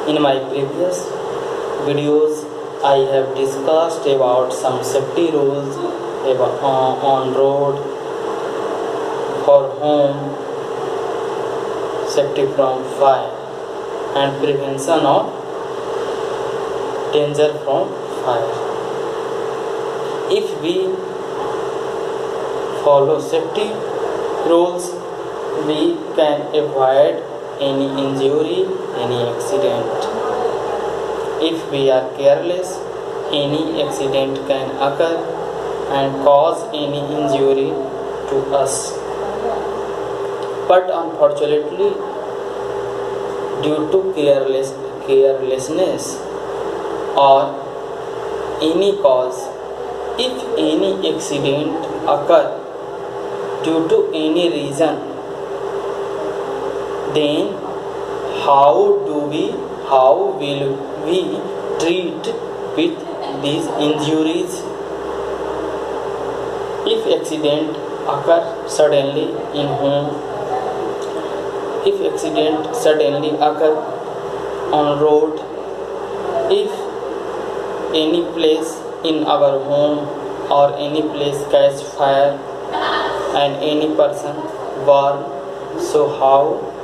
In my previous videos, I have discussed about some safety rules on road, for home, safety from fire, and prevention of danger from fire. If we follow safety rules, we can avoid any injury, any accident. If we are careless, any accident can occur and cause any injury to us. But unfortunately, due to carelessness or any cause, if any accident occur due to any reason, then how will we treat with these injuries? If accident occur suddenly in home, if accident suddenly occur on road, if any place in our home or any place catch fire and any person burn, so how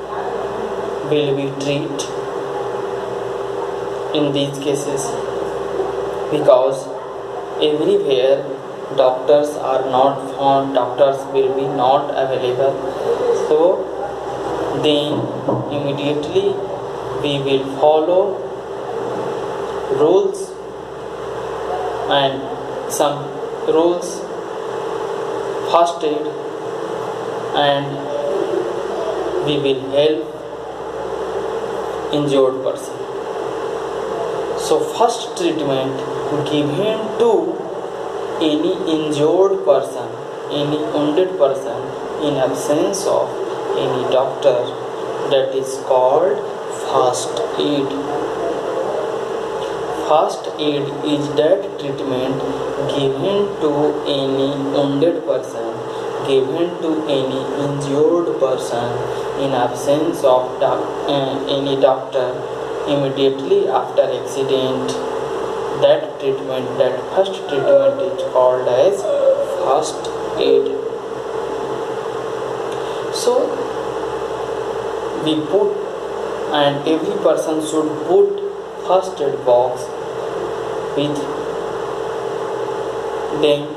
will we treat in these cases? Because everywhere doctors are not found, doctors will be not available, so then immediately we will follow rules, and some rules, first aid, and we will help injured person. So first treatment given to any injured person, any wounded person in absence of any doctor, that is called first aid. First aid is that treatment given to any wounded person, given to any injured person in absence of any doctor immediately after accident. That treatment, that first treatment is called as first aid. So we put, and every person should put first aid box with them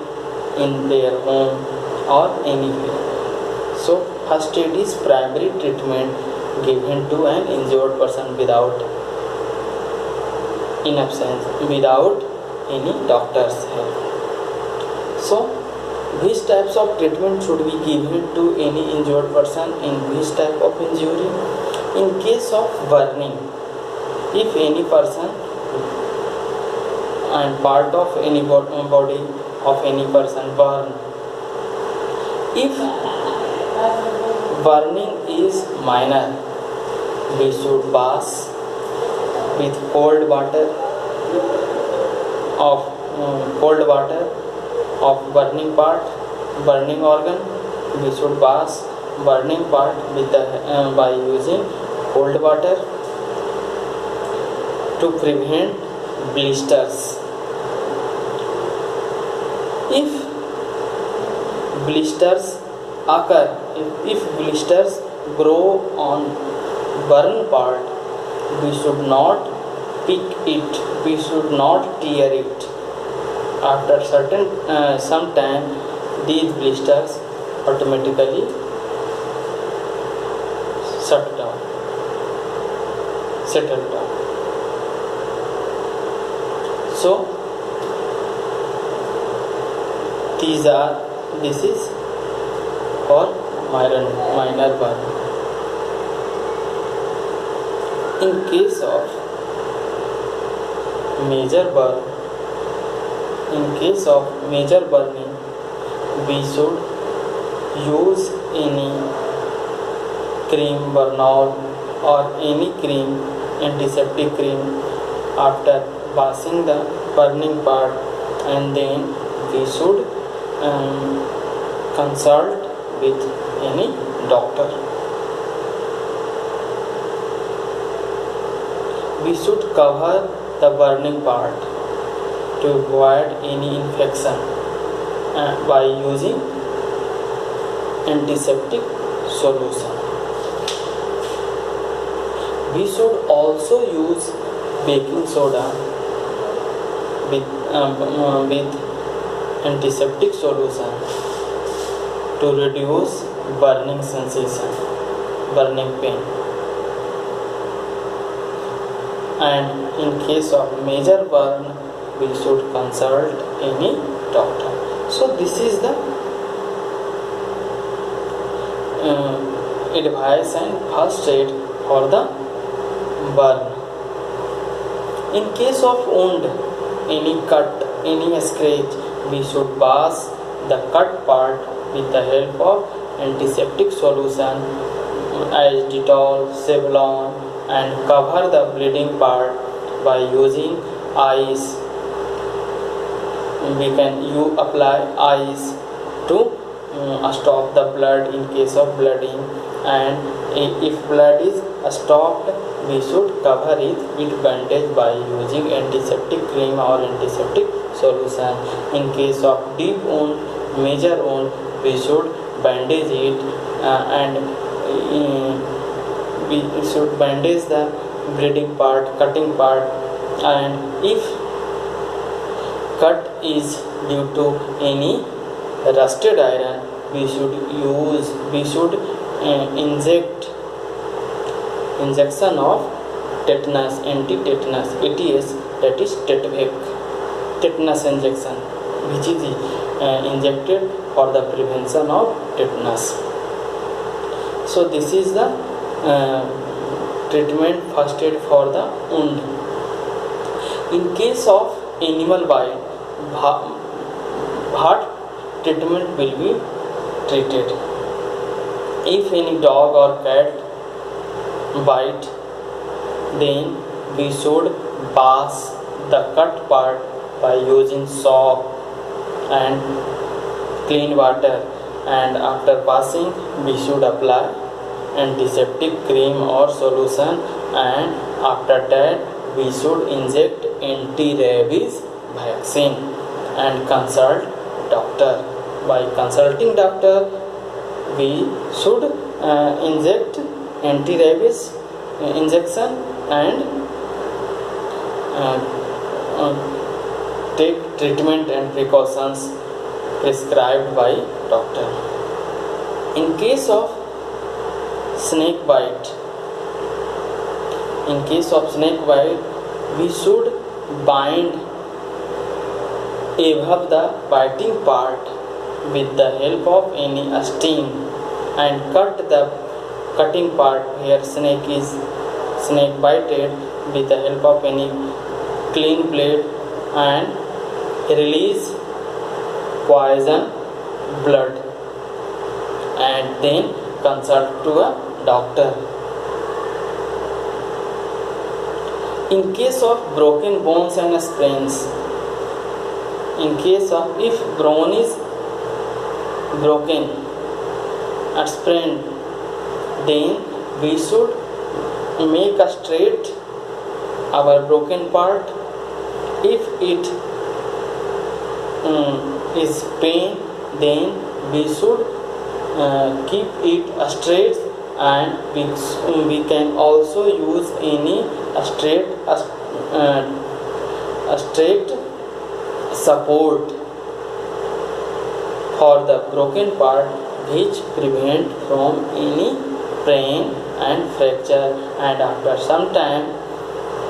in their home or anywhere. So first aid is primary treatment given to an injured person without any doctor's help. So which types of treatment should be given to any injured person in which type of injury? In case of burning, if any person and part of any body of any person burn, if burning is minor, we should bath with cold water of burning part, burning organ. We should bath burning part with by using cold water to prevent blisters. If blisters occur, if blisters grow on burn part, we should not pick it, we should not tear it. After some time, these blisters automatically settle down. So this is for minor burn. In case of major burn, in case of major burning, we should use any cream, Bernol or any cream, antiseptic cream after washing the burning part, and then we should consult with any doctor. we should cover the burning part to avoid any infection by using antiseptic solution. We should also use baking soda with antiseptic solution to reduce burning sensation, burning pain. And in case of major burn, we should consult any doctor. So this is the advice and first aid for the burn. In case of wound, any cut, any scratch, we should wash the cut part with the help of antiseptic solution as Dettol, Savlon, and cover the bleeding part by using ice. You apply ice to stop the blood in case of bleeding, and if blood is stopped, we should cover it with bandage by using antiseptic cream or antiseptic solution. In case of deep wound, major wound, we should bandage it and we should bandage the bleeding part, cutting part, and if cut is due to any rusted iron, we should injection of tetanus, anti-tetanus, ATS, that is tetanus injection, which is injected for the prevention of tetanus. So this is the treatment first aid for the wound. In case of animal bite, what treatment will be treated? If any dog or cat bite, then we should wash the cut part by using soap and clean water, and after washing we should apply antiseptic cream or solution, and after that we should inject anti-rabies vaccine and consult doctor. By consulting doctor, we should inject anti-rabies injection and take treatment and precautions prescribed by doctor. In case of snake bite, we should bind above the biting part with the help of any sting and cut the cutting part where snake bited with the help of any clean blade and release poison blood, and then consult to a doctor. In case of broken bones and sprains, if bone is broken or sprained, then we should make a straight our broken part. If it is pain, then we should keep it straight, and we can also use any straight support for the broken part, which prevent from any pain and fracture. And after some time,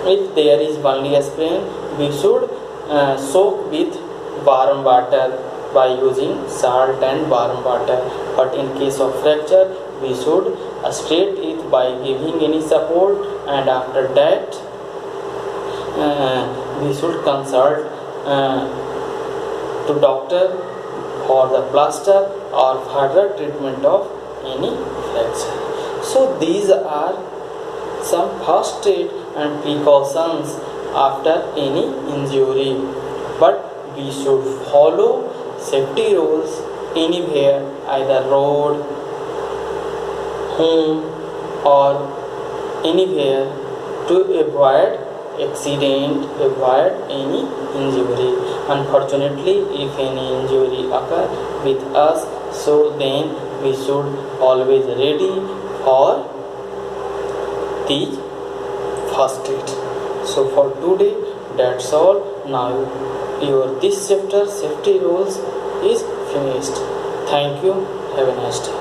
if there is only a sprain, we should soak with warm water by using salt and warm water. But in case of fracture, we should straight it by giving any support, and after that we should consult to doctor for the plaster or further treatment of any fracture. So these are some first aid and precautions after any injury, but we should follow safety rules anywhere, either road, home, or anywhere, to avoid accident, avoid any injury. Unfortunately, if any injury occur with us, so then we should always ready for the first aid. So for today, that's all. Now your this chapter safety rules is finished. Thank you. Have a nice day.